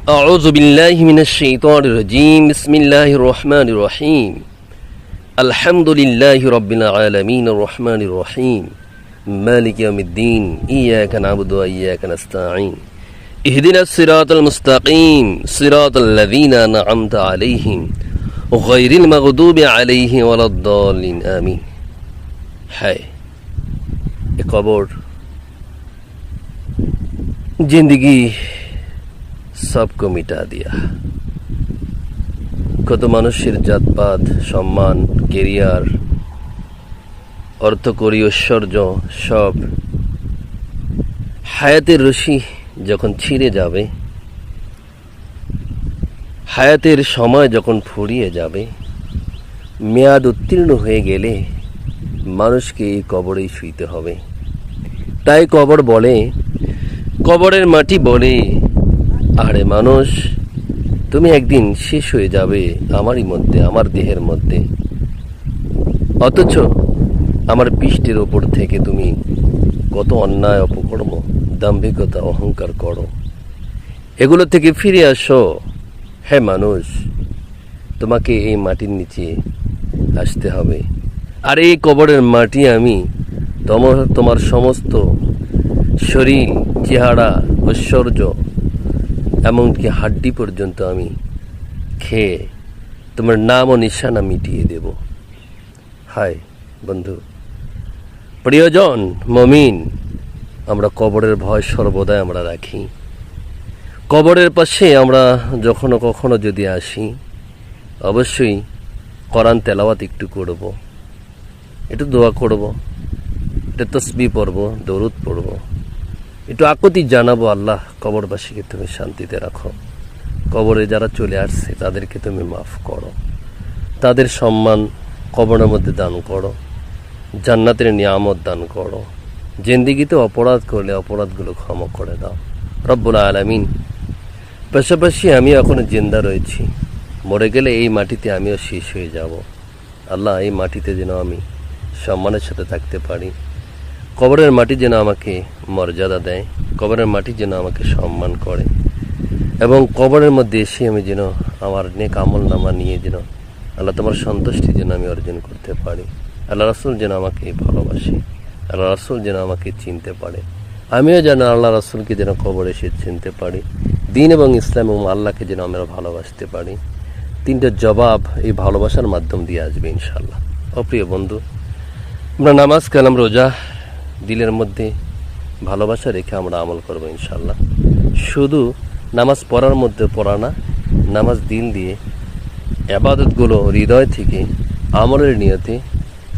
أعوذ بالله من الشيطان الرجيم بسم الله الرحمن الرحيم الحمد لله رب العالمين الرحمن الرحيم مالك يوم الدين إياك نعبد وإياك نستعين اهدنا الصراط المستقيم صراط الذين أنعمت عليهم غير المغضوب عليهم ولا الضالين آمين হায় এ কবর জিন্দগি সবকো মিটা দিয়া। কত মানুষের জাতপাত, সম্মান, কেরিয়ার, অর্থকরী, ঐশ্বর্য সব হায়াতের রশি যখন ছিঁড়ে যাবে, হায়াতের সময় যখন ফুরিয়ে যাবে, মেয়াদ উত্তীর্ণ হয়ে গেলে মানুষকে এই কবরেই শুইতে হবে। তাই কবর বলে, কবরের মাটি বলে, আরে মানুষ, তুমি একদিন শেষ হয়ে যাবে আমারই মধ্যে, আমার দেহের মধ্যে, অথচ আমার পৃষ্ঠের ওপর থেকে তুমি কত অন্যায়, অপকর্ম, দাম্ভিকতা, অহংকার করো। এগুলো থেকে ফিরে আসো। হ্যাঁ মানুষ, তোমাকে এই মাটির নিচে আসতে হবে। আর এই কবরের মাটি আমি তোমার সমস্ত শরীর, চেহারা, ঐশ্বর্য, এমনকি হাড্ডি পর্যন্ত আমি খেয়ে তোমার নাম ও নিশানা মিটিয়ে দেব। হায় বন্ধু, প্রিয়জন মমিন, আমরা কবরের ভয় সর্বদাই আমরা রাখি। কবরের পাশে আমরা যখনো কখনো যদি আসি, অবশ্যই কোরআন তেলাওয়াত একটু করব, একটু দোয়া করব, একটু তসবিহ পড়ব, দরুদ পড়ব, একটু আকুতি জানাবো, আল্লাহ কবরবাসীকে তুমি শান্তিতে রাখো, কবরে যারা চলে আসছে তাদেরকে তুমি মাফ করো, তাদের সম্মান কবরের মধ্যে দান করো, জান্নাতের নিয়ামত দান করো, জিন্দেগিতে অপরাধ করলে অপরাধগুলো ক্ষমা করে দাও রব্বুল আলামিন। পাশাপাশি আমি এখনো জিন্দা রয়েছি, মরে গেলে এই মাটিতে আমিও শেষ হয়ে যাব। আল্লাহ, এই মাটিতে যেন আমি সম্মানের সাথে থাকতে পারি, কবরের মাটি যেন আমাকে মর্যাদা দেয়, কবরের মাটি যেন আমাকে সম্মান করে, এবং কবরের মধ্যে এসে আমি যেন আমার নেক আমল নামা নিয়ে যেন আল্লাহ তোমার সন্তুষ্টি যেন আমি অর্জন করতে পারি। আল্লাহ রাসূল যেন আমাকে ভালোবাসে, আল্লাহ রাসূল যেন আমাকে চিনতে পারে, আমিও যেন আল্লাহ রাসূলকে যেন কবরে এসে চিনতে পারি, দিন এবং ইসলাম এবং আল্লাহকে যেন আমরা ভালোবাসতে পারি। তিনটা জবাব এই ভালোবাসার মাধ্যম দিয়ে আসবে ইনশাআল্লাহ। অপ্রিয় বন্ধু, আমরা নামাজ কালাম রোজা দিলের মধ্যে ভালোবাসা রেখে আমরা আমল করবো ইনশাআল্লাহ। শুধু নামাজ পড়ার মধ্যে পড়া না, নামাজ দিল দিয়ে ইবাদতগুলো হৃদয় থেকে আমলের নিয়তে,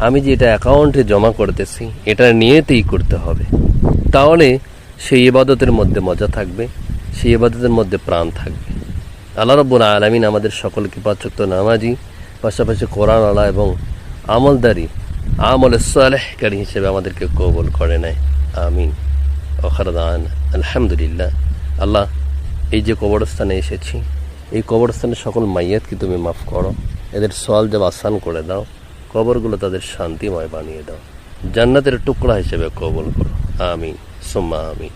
আমি যে এটা অ্যাকাউন্টে জমা করতেছি এটা নিয়তেই করতে হবে। তাহলে সেই ইবাদতের মধ্যে মজা থাকবে, সেই ইবাদতের মধ্যে প্রাণ থাকবে। আল্লাহ রাব্বুল আলামিন আমাদের সকলকে পাঁচ ওয়াক্ত নামাজি, পাশাপাশি কোরআন আলা এবং আমলদারি, আমলে সালেহকারী হিসেবে আমাদেরকে কবুল করে নেয়। আমিন। ওখারদান আলহামদুলিল্লাহ। আল্লাহ, এই যে কবরস্থানে এসেছি, এই কবরস্থানের সকল মাইয়াতকে তুমি মাফ করো, এদের সওয়াল জবাব আসান করে দাও, কবরগুলো তাদের শান্তিময় বানিয়ে দাও, জান্নাতের টুকরা হিসেবে কবুল করো। আমিন সুম্মা আমিন।